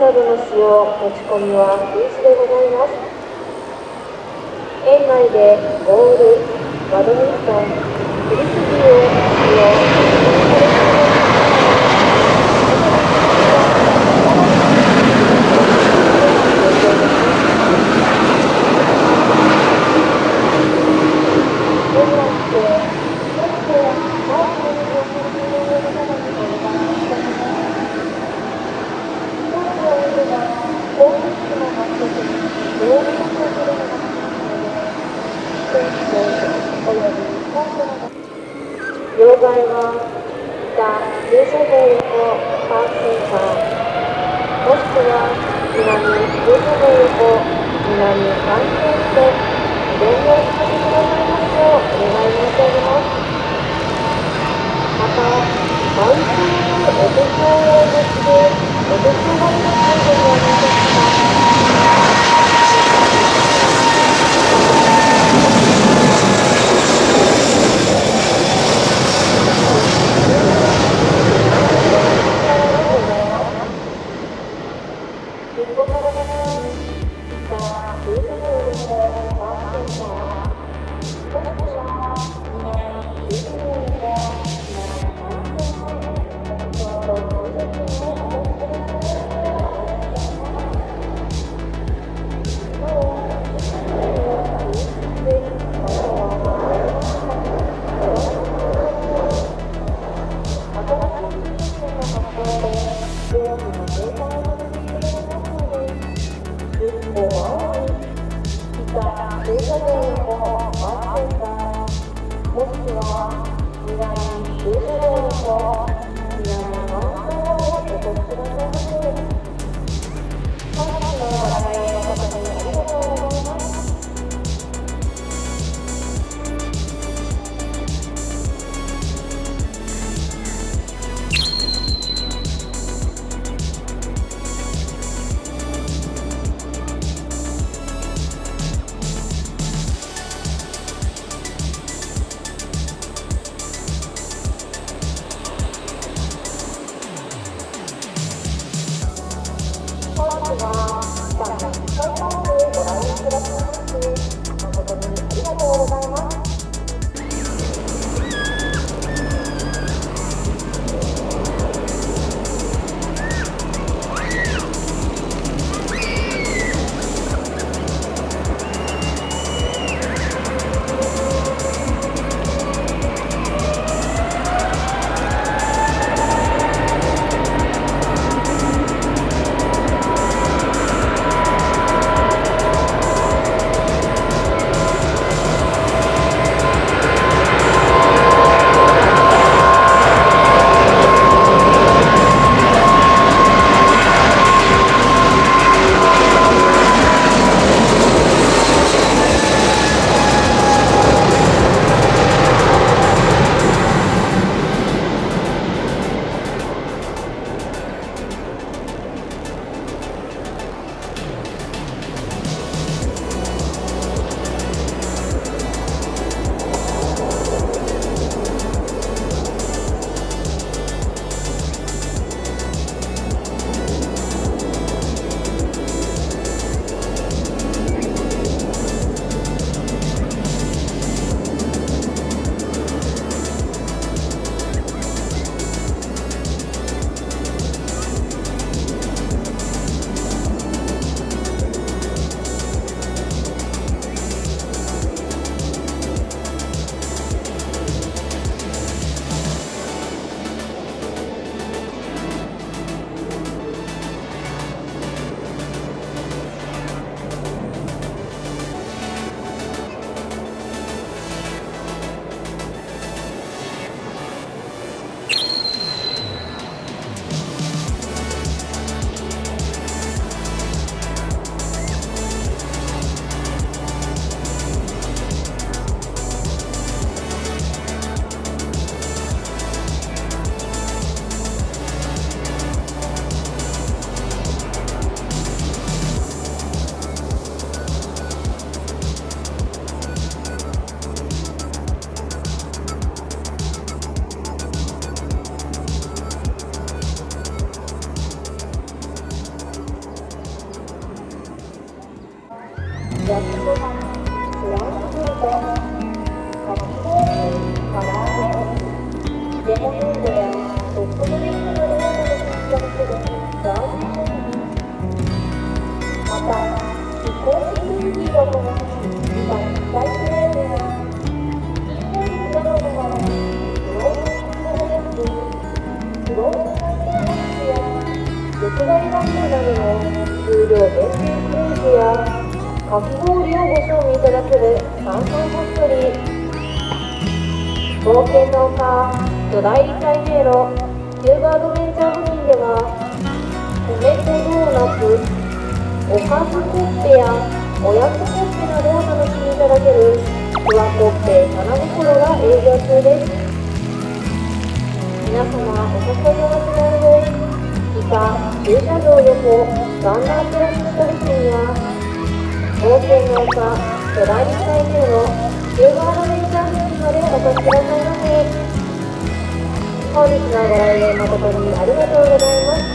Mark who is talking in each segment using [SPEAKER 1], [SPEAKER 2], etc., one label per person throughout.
[SPEAKER 1] などの使用、持ち込みは禁止でございます。園内でボール、バドミントン、フリスビーを使用、両替は北駐車場横パークセンター、もしくは南駐車場横南環境で電話をさせてくださいますようお願い申し上げます。また、マウントにお手伝いをお持ちでお手伝いがありますのでお願いいたします。焼きそば、フランクフルト、かき氷、唐揚げ、レモネードやソフトドリンクなどを楽しみいただけるサービス商品。また、非公式クッキーを楽しむ期間限定プレートや金曜日などの場合、フローズンフードレスキフローズンコンテナボックスや欲張りバッグなどの数量限定クレープやかき氷をご賞味いただける炭酸ファクトリー。冒険の丘巨大立体迷路キューブアドベンチャー付近では米とドーナツ、おかずコッペやおやつコッペなどを楽しみいただけるふわコッペ花心が営業中です。皆様お誘いお待ちなので、以下駐車場横ガンダープラス下付近や冒険の丘巨大立体迷路キューブアドベンチャー付近までお越しくださいませ。本日のご来園誠にありがとうございます。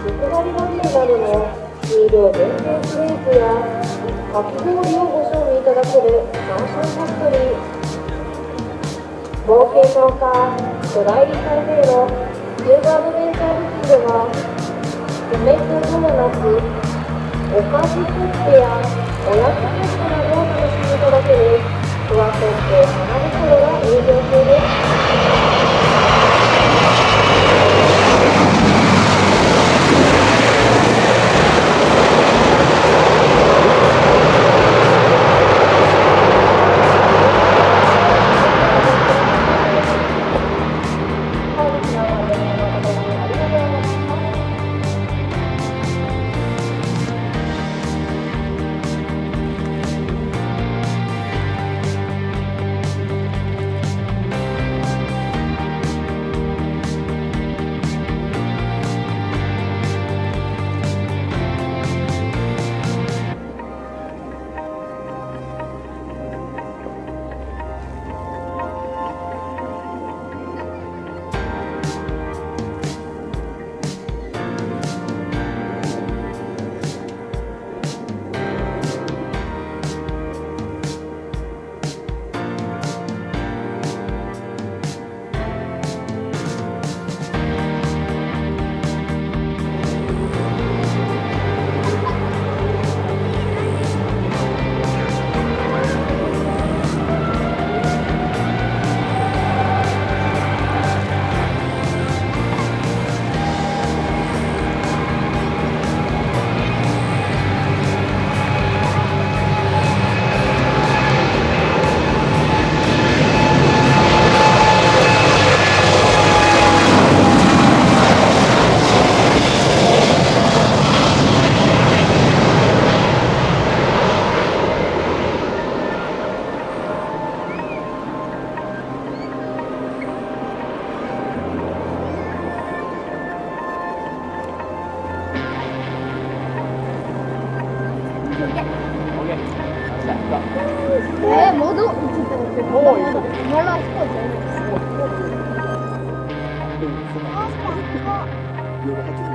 [SPEAKER 1] 欲張りバッグなどの数量限定クレープやかき氷をご賞味いただける炭酸ファクトリー。冒険の丘巨大立体迷路キューブアドベンチャー付近では米とドーナツ、おかずコッペやおやつコッペなどを楽しみいただけるふわコッペ花心が営業中です。
[SPEAKER 2] 오케이. 자, 자.
[SPEAKER 3] 네, 모두 몰라 싶어.
[SPEAKER 2] 이거 같이 좀.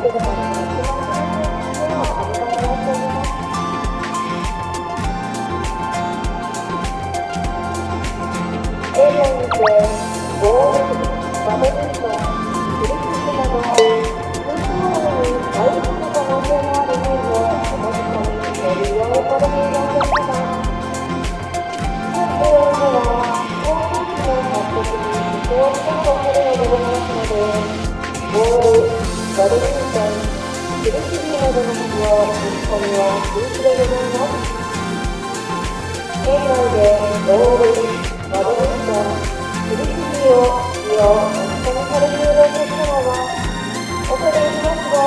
[SPEAKER 1] 静かに一番楽しいのはありがとうございます。映画にてボール、バドミントン、フリップなど空中などに大好きな可能性のあるゲームをお持ち込みご利用されていらっしゃいます。本映画では航空機の発着に支障をきたとするのでございますので、ボール、バドミントン、フリップなどの使用、持ち込みは禁止でございます。園内でボール、バドミントン、フリスビーを使用、持ち込みされているお客様は、恐れ入りますが、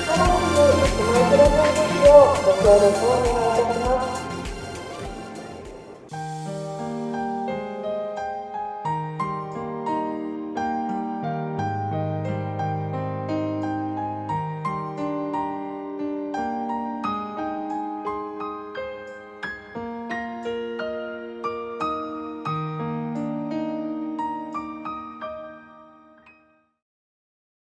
[SPEAKER 1] 楽しくおしまいくださいますようご協力を